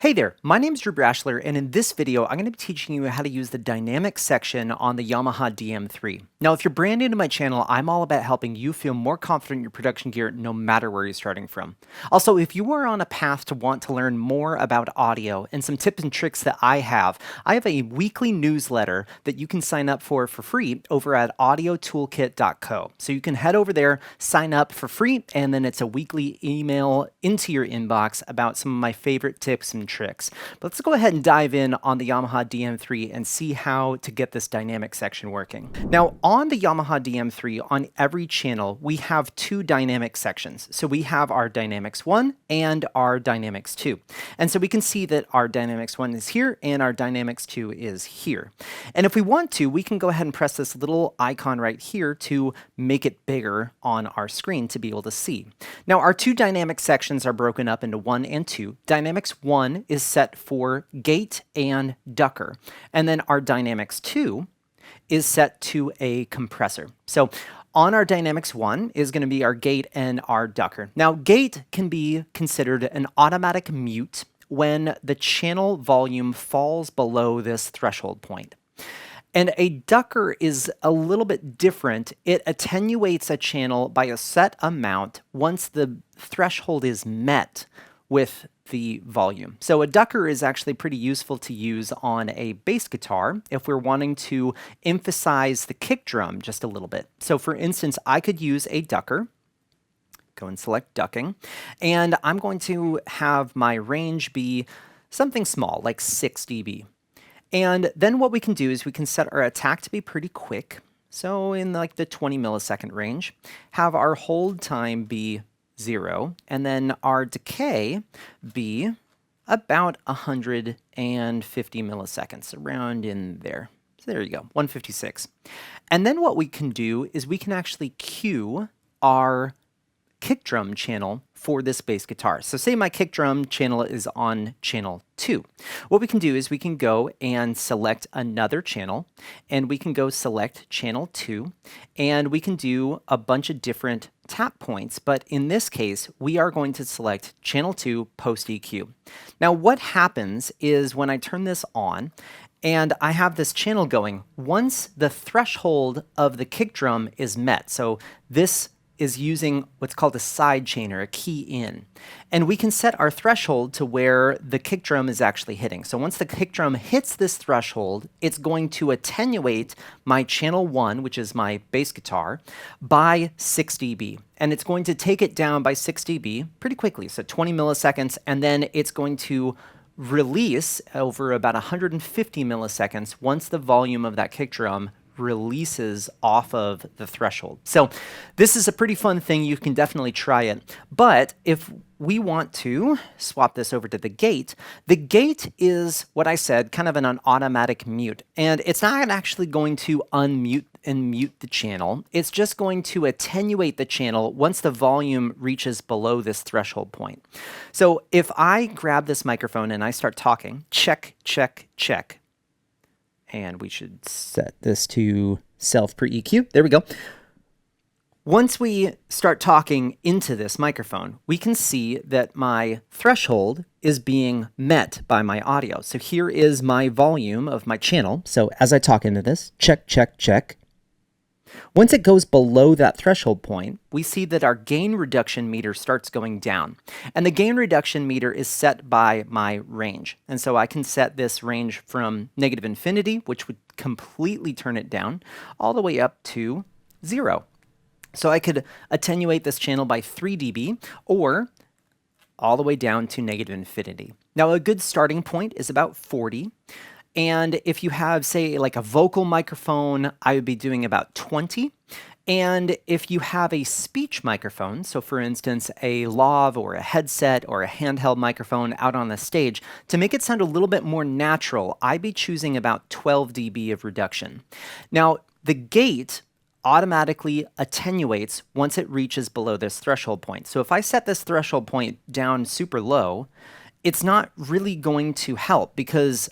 Hey there, my name is Brashler, and in this video, I'm going to be teaching you how to use the Dynamics section on the Yamaha DM3. Now, if you're brand new to my channel, I'm all about helping you feel more confident in your production gear no matter where you're starting from. Also, if you are on a path to want to learn more about audio and some tips and tricks that I have a weekly newsletter that you can sign up for free over at audiotoolkit.co. So you can head over there, sign up for free, and then it's a weekly email into your inbox about some of my favorite tips and tricks. But let's go ahead and dive in on the Yamaha DM3 and see how to get this dynamic section working. Now, on the Yamaha DM3, on every channel, we have two dynamic sections. So we have our Dynamics 1 and our Dynamics 2. And so we can see that our Dynamics 1 is here and our Dynamics 2 is here. And if we want to, we can go ahead and press this little icon right here to make it bigger on our screen to be able to see. Now, our two dynamic sections are broken up into 1 and 2. Dynamics 1 is set for gate and ducker. And then our Dynamics 2 is set to a compressor. So on our Dynamics 1 is going to be our gate and our ducker. Now, gate can be considered an automatic mute when the channel volume falls below this threshold point. And a ducker is a little bit different. It attenuates a channel by a set amount once the threshold is met with the volume. So a ducker is actually pretty useful to use on a bass guitar if we're wanting to emphasize the kick drum just a little bit. So for instance, I could use a ducker. Go and select ducking. And I'm going to have my range be something small, like 6 dB. And then what we can do is we can set our attack to be pretty quick. So in like the 20 millisecond range, have our hold time be 0, and then our decay be about 150 milliseconds, around in there. So there you go, 156. And then what we can do is we can actually cue our kick drum channel for this bass guitar. So say my kick drum channel is on channel 2. What we can do is we can go and select another channel, and we can go select channel 2, and we can do a bunch of different tap points, but in this case, we are going to select channel 2 post EQ. Now, what happens is when I turn this on, and I have this channel going, once the threshold of the kick drum is met, so this is using what's called a side chain or a key in. And we can set our threshold to where the kick drum is actually hitting. So once the kick drum hits this threshold, it's going to attenuate my channel 1, which is my bass guitar, by 6 dB. And it's going to take it down by 6 dB pretty quickly, so 20 milliseconds, and then it's going to release over about 150 milliseconds once the volume of that kick drum releases off of the threshold. So this is a pretty fun thing. You can definitely try it. But if we want to swap this over to the gate is what I said, kind of an automatic mute. And it's not actually going to unmute and mute the channel. It's just going to attenuate the channel once the volume reaches below this threshold point. So if I grab this microphone and I start talking, check, check, check, and we should set this to self pre-EQ. There we go. Once we start talking into this microphone, we can see that my threshold is being met by my audio. So here is my volume of my channel. So as I talk into this, check, check, check. Once it goes below that threshold point, we see that our gain reduction meter starts going down. And the gain reduction meter is set by my range. And so I can set this range from -infinity, which would completely turn it down, all the way up to 0. So I could attenuate this channel by 3 dB or all the way down to -infinity. Now, a good starting point is about 40. And if you have, say, like a vocal microphone, I would be doing about 20. And if you have a speech microphone, so for instance, a lav or a headset or a handheld microphone out on the stage, to make it sound a little bit more natural, I'd be choosing about 12 dB of reduction. Now, the gate automatically attenuates once it reaches below this threshold point. So if I set this threshold point down super low, it's not really going to help because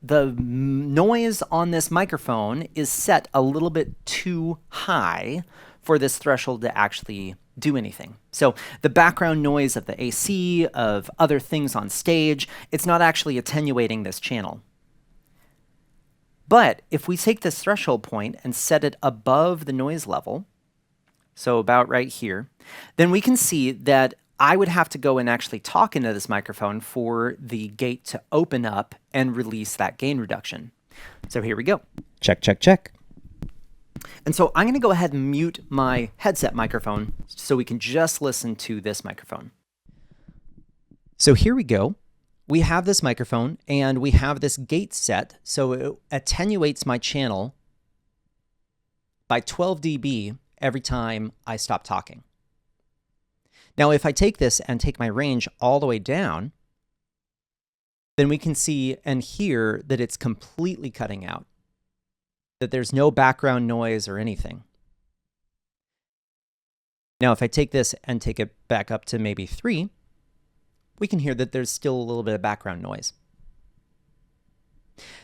the noise on this microphone is set a little bit too high for this threshold to actually do anything. So the background noise of the AC, of other things on stage, it's not actually attenuating this channel. But if we take this threshold point and set it above the noise level, so about right here, then we can see that I would have to go and actually talk into this microphone for the gate to open up and release that gain reduction. So here we go. Check, check, check. And so I'm going to go ahead and mute my headset microphone so we can just listen to this microphone. So here we go. We have this microphone and we have this gate set, so it attenuates my channel by 12 dB every time I stop talking. Now, if I take this and take my range all the way down, then we can see and hear that it's completely cutting out, that there's no background noise or anything. Now, if I take this and take it back up to maybe 3, we can hear that there's still a little bit of background noise.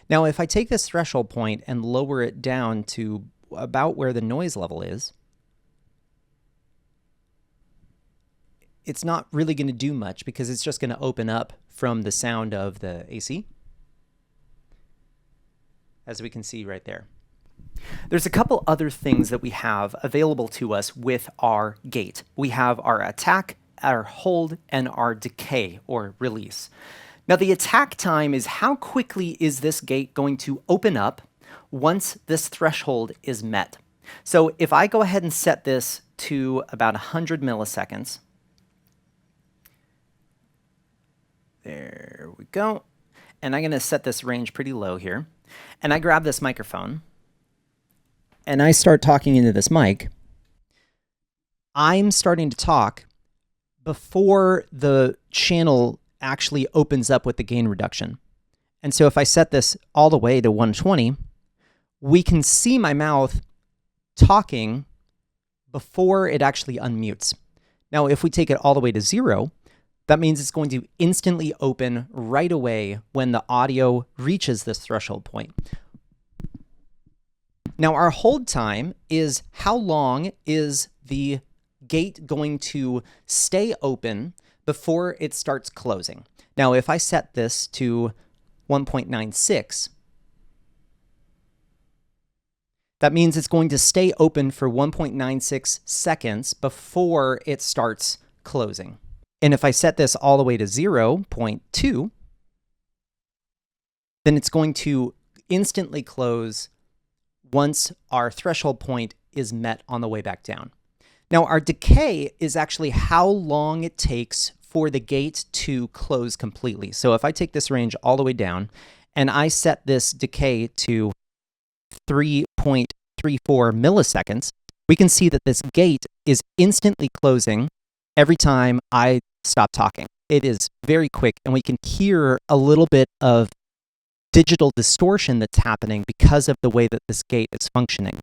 Now, if I take this threshold point and lower it down to about where the noise level is, it's not really going to do much because it's just going to open up from the sound of the AC, as we can see right there. There's a couple other things that we have available to us with our gate. We have our attack, our hold, and our decay or release. Now the attack time is how quickly is this gate going to open up once this threshold is met. So if I go ahead and set this to about 100 milliseconds, there we go, and I'm going to set this range pretty low here, and I grab this microphone, and I start talking into this mic, I'm starting to talk before the channel actually opens up with the gain reduction. And so if I set this all the way to 120, we can see my mouth talking before it actually unmutes. Now, if we take it all the way to 0, that means it's going to instantly open right away when the audio reaches this threshold point. Now, our hold time is how long is the gate going to stay open before it starts closing. Now, if I set this to 1.96, that means it's going to stay open for 1.96 seconds before it starts closing. And if I set this all the way to 0.2, then it's going to instantly close once our threshold point is met on the way back down. Now, our decay is actually how long it takes for the gate to close completely. So if I take this range all the way down and I set this decay to 3.34 milliseconds, we can see that this gate is instantly closing every time I stop talking. It is very quick, and we can hear a little bit of digital distortion that's happening because of the way that this gate is functioning.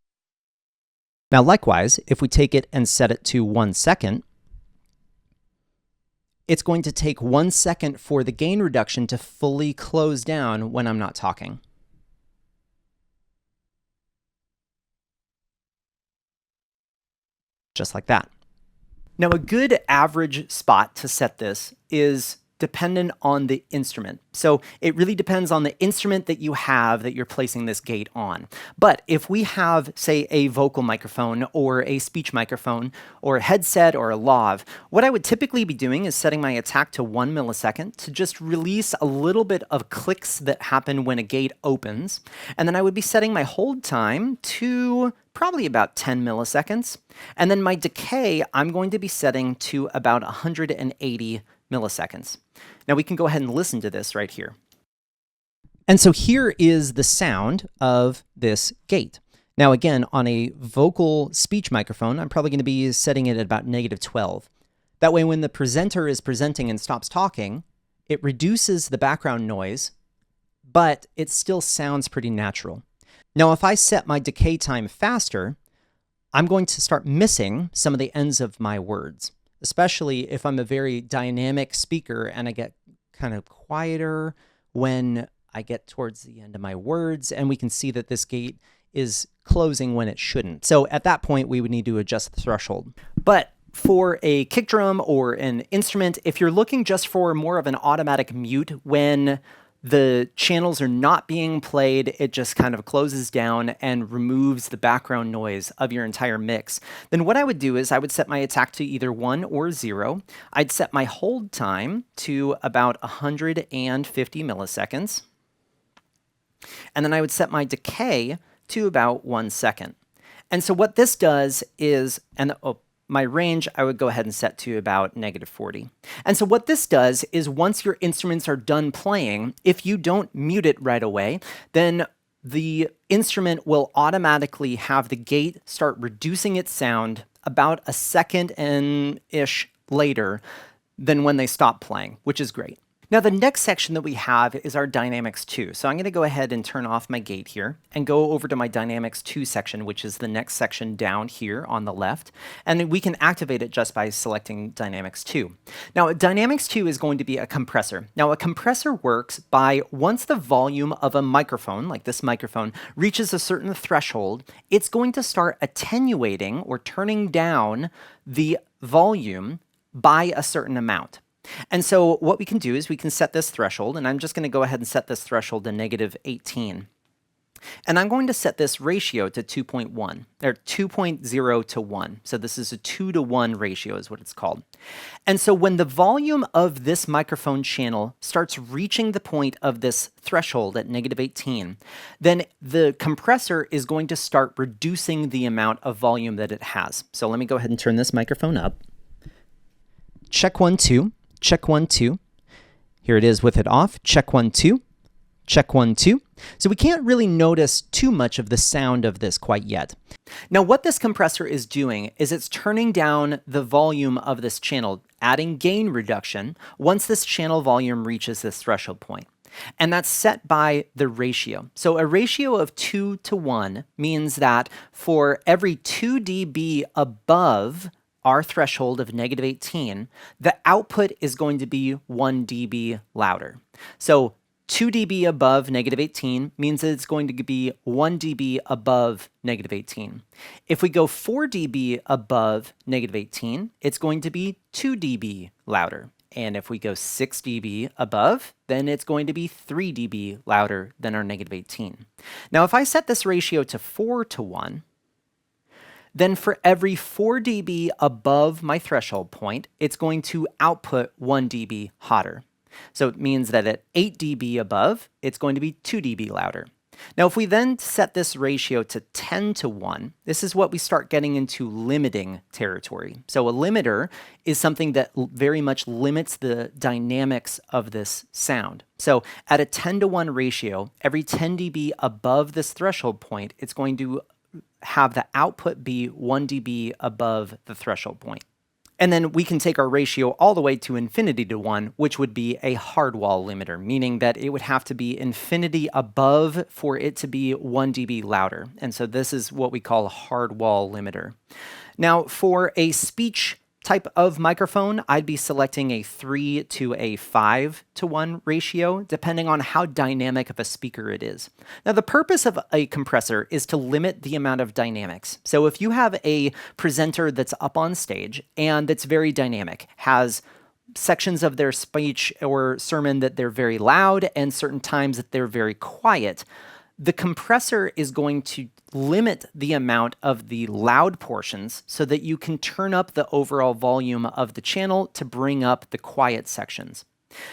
Now, likewise, if we take it and set it to 1 second, it's going to take 1 second for the gain reduction to fully close down when I'm not talking. Just like that. Now, a good average spot to set this is dependent on the instrument. So it really depends on the instrument that you have that you're placing this gate on. But if we have, say, a vocal microphone or a speech microphone or a headset or a lav, what I would typically be doing is setting my attack to 1 millisecond to just release a little bit of clicks that happen when a gate opens. And then I would be setting my hold time to probably about 10 milliseconds. And then my decay, I'm going to be setting to about 180 milliseconds. Now we can go ahead and listen to this right here. And so here is the sound of this gate. Now again, on a vocal speech microphone, I'm probably going to be setting it at about -12. That way when the presenter is presenting and stops talking, it reduces the background noise, but it still sounds pretty natural. Now if I set my decay time faster, I'm going to start missing some of the ends of my words, especially if I'm a very dynamic speaker and I get kind of quieter when I get towards the end of my words, and we can see that this gate is closing when it shouldn't. So at that point, we would need to adjust the threshold. But For a kick drum or an instrument, if you're looking just for more of an automatic mute when the channels are not being played, it just kind of closes down and removes the background noise of your entire mix, then what I would do is I would set my attack to either 1 or 0. I'd set my hold time to about 150 milliseconds. And then I would set my decay to about 1 second. And so what this does is, my range, I would go ahead and set to about -40. And so what this does is once your instruments are done playing, if you don't mute it right away, then the instrument will automatically have the gate start reducing its sound about a second and ish later than when they stop playing, which is great. Now the next section that we have is our Dynamics 2. So I'm going to go ahead and turn off my gate here and go over to my Dynamics 2 section, which is the next section down here on the left. And we can activate it just by selecting Dynamics 2. Now Dynamics 2 is going to be a compressor. Now a compressor works by once the volume of a microphone, like this microphone, reaches a certain threshold, it's going to start attenuating or turning down the volume by a certain amount. And so what we can do is we can set this threshold, and I'm just going to go ahead and set this threshold to -18. And I'm going to set this ratio to 2.1, or 2.0 to 1. So this is a 2 to 1 ratio is what it's called. And so when the volume of this microphone channel starts reaching the point of this threshold at -18, then the compressor is going to start reducing the amount of volume that it has. So let me go ahead and turn this microphone up. Check 1, 2. Check 1, 2. Here it is with it off. Check 1, 2. Check 1, 2. So we can't really notice too much of the sound of this quite yet. Now what this compressor is doing is it's turning down the volume of this channel, adding gain reduction once this channel volume reaches this threshold point. And that's set by the ratio. So a ratio of 2 to 1 means that for every 2 dB above our threshold of -18, the output is going to be 1 dB louder. So 2 dB above -18 means that it's going to be 1 dB above -18. If we go 4 dB above -18, it's going to be 2 dB louder. And if we go 6 dB above, then it's going to be 3 dB louder than our -18. Now if I set this ratio to 4 to 1, then for every 4 dB above my threshold point, it's going to output 1 dB hotter. So it means that at 8 dB above, it's going to be 2 dB louder. Now, if we then set this ratio to 10 to 1, this is what we start getting into limiting territory. So a limiter is something that very much limits the dynamics of this sound. So at a 10 to 1 ratio, every 10 dB above this threshold point, it's going to have the output be 1 dB above the threshold point. And then we can take our ratio all the way to infinity to 1, which would be a hard wall limiter, meaning that it would have to be infinity above for it to be 1 dB louder. And so this is what we call a hard wall limiter. Now, for a speech type of microphone, I'd be selecting a 3 to a 5 to 1 ratio, depending on how dynamic of a speaker it is. Now, the purpose of a compressor is to limit the amount of dynamics. So if you have a presenter that's up on stage and that's very dynamic, has sections of their speech or sermon that they're very loud and certain times that they're very quiet, the compressor is going to limit the amount of the loud portions so that you can turn up the overall volume of the channel to bring up the quiet sections.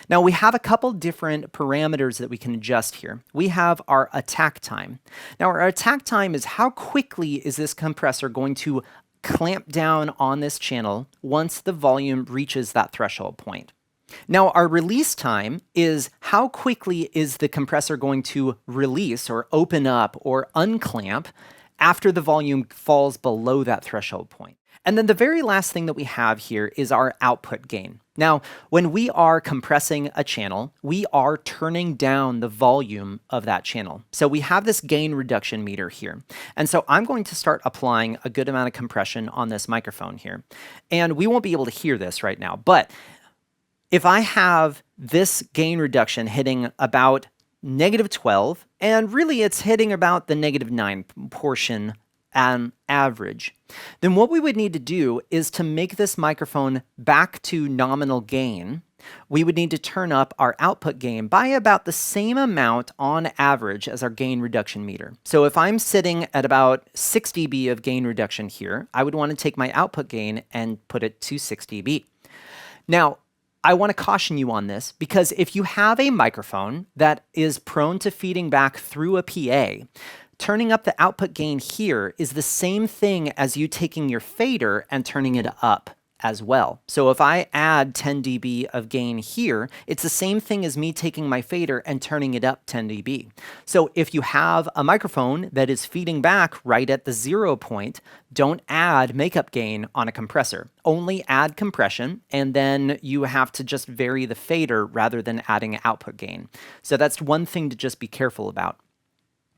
Now we have a couple different parameters that we can adjust here. We have our attack time. Now our attack time is how quickly is this compressor going to clamp down on this channel once the volume reaches that threshold point. Now, our release time is how quickly is the compressor going to release or open up or unclamp after the volume falls below that threshold point. And then the very last thing that we have here is our output gain. Now, when we are compressing a channel, we are turning down the volume of that channel. So we have this gain reduction meter here. And so I'm going to start applying a good amount of compression on this microphone here. And we won't be able to hear this right now, but if I have this gain reduction hitting about -12, and really it's hitting about the -9 portion an average. Then what we would need to do is to make this microphone back to nominal gain, we would need to turn up our output gain by about the same amount on average as our gain reduction meter. So if I'm sitting at about 6 dB of gain reduction here, I would want to take my output gain and put it to 6 dB. Now, I want to caution you on this because if you have a microphone that is prone to feeding back through a PA, turning up the output gain here is the same thing as you taking your fader and turning it up as well. So if I add 10 dB of gain here, it's the same thing as me taking my fader and turning it up 10 dB. So if you have a microphone that is feeding back right at the 0 point, don't add makeup gain on a compressor. Only add compression, and then you have to just vary the fader rather than adding output gain. So that's one thing to just be careful about.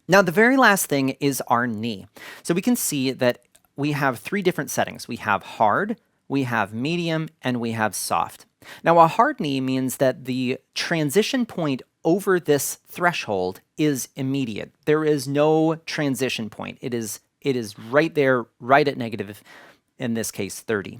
Now, the very last thing is our knee. So we can see that we have 3 different settings. We have hard, we have medium, and we have soft. Now, a hard knee means that the transition point over this threshold is immediate. There is no transition point. It is right there, right at negative, in this case, 30.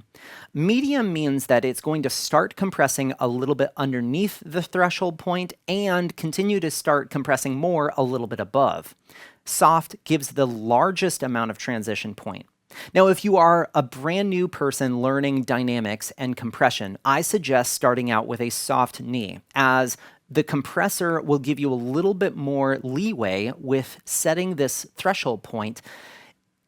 Medium means that it's going to start compressing a little bit underneath the threshold point and continue to start compressing more a little bit above. Soft gives the largest amount of transition point. Now, if you are a brand new person learning dynamics and compression, I suggest starting out with a soft knee, as the compressor will give you a little bit more leeway with setting this threshold point.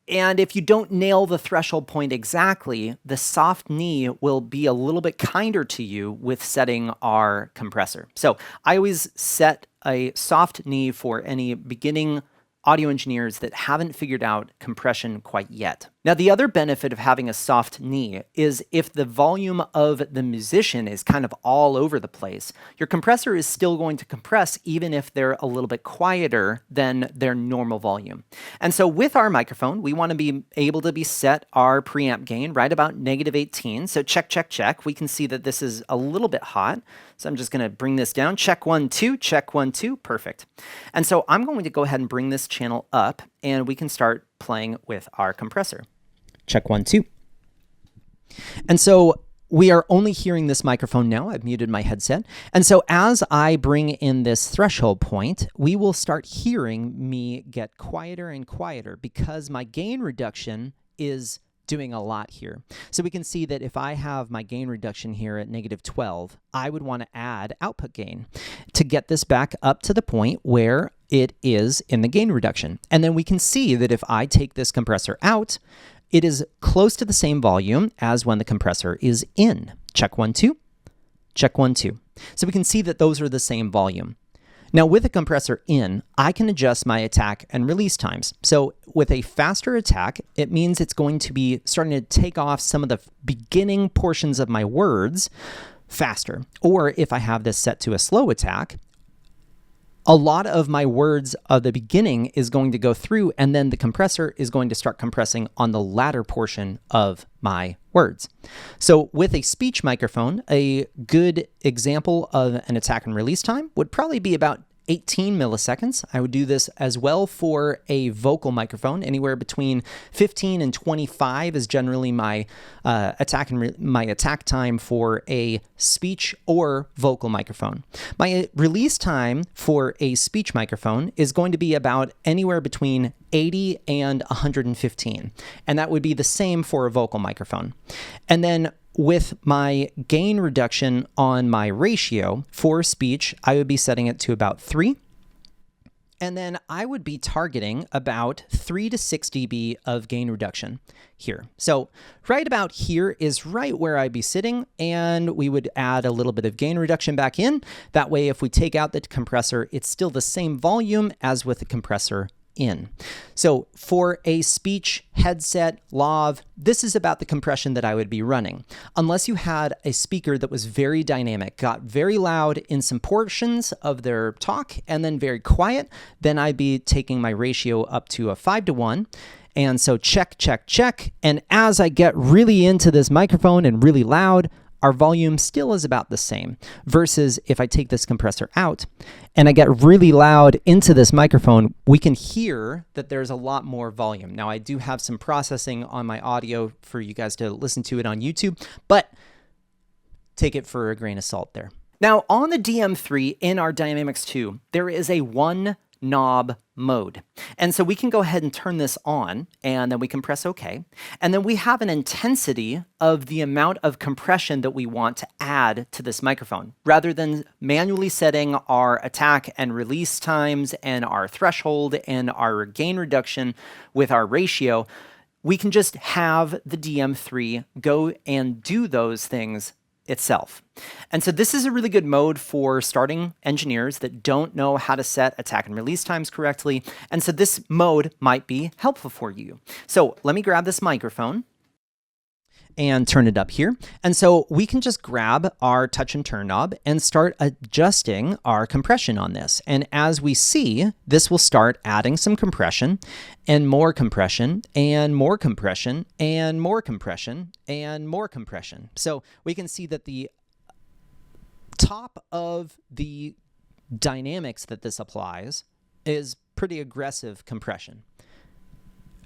And if you don't nail the threshold point exactly, the soft knee will be a little bit kinder to you with setting our compressor. So I always set a soft knee for any beginning audio engineers that haven't figured out compression quite yet. Now, the other benefit of having a soft knee is if the volume of the musician is kind of all over the place, your compressor is still going to compress even if they're a little bit quieter than their normal volume. And so with our microphone, we want to be able to set our preamp gain right about -18. So check, check, check. We can see that this is a little bit hot. So I'm just going to bring this down. Check 1, 2, check 1, 2. Perfect. And so I'm going to go ahead and bring this channel up, and we can start playing with our compressor. Check 1, 2. And so we are only hearing this microphone now. I've muted my headset. And so as I bring in this threshold point, we will start hearing me get quieter and quieter because my gain reduction is doing a lot here. So we can see that if I have my gain reduction here at -12, I would want to add output gain to get this back up to the point where it is in the gain reduction. And then we can see that if I take this compressor out, it is close to the same volume as when the compressor is in. Check 1, 2. Check 1, 2. So we can see that those are the same volume. Now, with a compressor in, I can adjust my attack and release times. So with a faster attack, it means it's going to be starting to take off some of the beginning portions of my words faster. Or if I have this set to a slow attack, a lot of my words of the beginning is going to go through, and then the compressor is going to start compressing on the latter portion of my words. So with a speech microphone, a good example of an attack and release time would probably be about 18 milliseconds. I would do this as well for a vocal microphone. Anywhere between 15 and 25 is generally my attack time for a speech or vocal microphone. My release time for a speech microphone is going to be about anywhere between 80 and 115, and that would be the same for a vocal microphone. And then with my gain reduction on my ratio for speech, I would be setting it to about 3. And then I would be targeting about 3 to 6 dB of gain reduction here. So right about here is right where I'd be sitting, and we would add a little bit of gain reduction back in. That way, if we take out the compressor, it's still the same volume as with the compressor in. So for a speech headset, lav, this is about the compression that I would be running. Unless you had a speaker that was very dynamic, got very loud in some portions of their talk and then very quiet, then I'd be taking my ratio up to a 5:1. And so check, check, check. And as I get really into this microphone and really loud, our volume still is about the same. Versus if I take this compressor out and I get really loud into this microphone, we can hear that there's a lot more volume. Now, I do have some processing on my audio for you guys to listen to it on YouTube, but take it for a grain of salt there. Now, on the DM3 in our Dynamics 2, there is a one knob mode. And so we can go ahead and turn this on, and then we can press OK. And then we have an intensity of the amount of compression that we want to add to this microphone. Rather than manually setting our attack and release times and our threshold and our gain reduction with our ratio, we can just have the DM3 go and do those things itself. And so this is a really good mode for starting engineers that don't know how to set attack and release times correctly. And so this mode might be helpful for you. So let me grab this microphone and turn it up here. And so we can just grab our touch and turn knob and start adjusting our compression on this. And as we see, this will start adding some compression and more compression and more compression and more compression and more compression. So we can see that the top of the dynamics that this applies is pretty aggressive compression.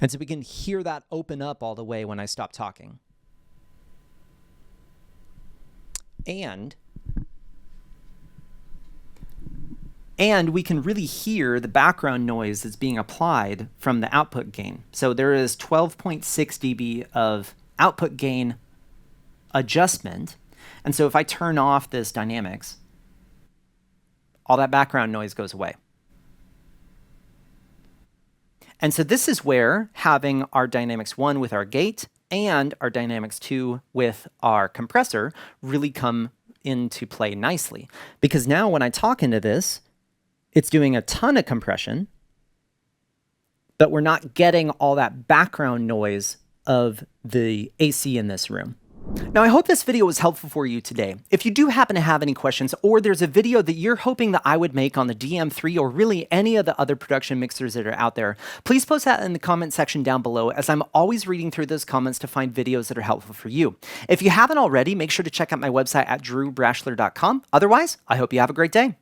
And so we can hear that open up all the way when I stop talking. And we can really hear the background noise that's being applied from the output gain. So there is 12.6 dB of output gain adjustment. And so if I turn off this dynamics, all that background noise goes away. And so this is where having our Dynamics 1 with our gate and our Dynamics 2 with our compressor really come into play nicely. Because now when I talk into this, it's doing a ton of compression, but we're not getting all that background noise of the AC in this room. Now, I hope this video was helpful for you today. If you do happen to have any questions, or there's a video that you're hoping that I would make on the DM3 or really any of the other production mixers that are out there, please post that in the comment section down below, as I'm always reading through those comments to find videos that are helpful for you. If you haven't already, make sure to check out my website at drewbrashler.com. Otherwise, I hope you have a great day.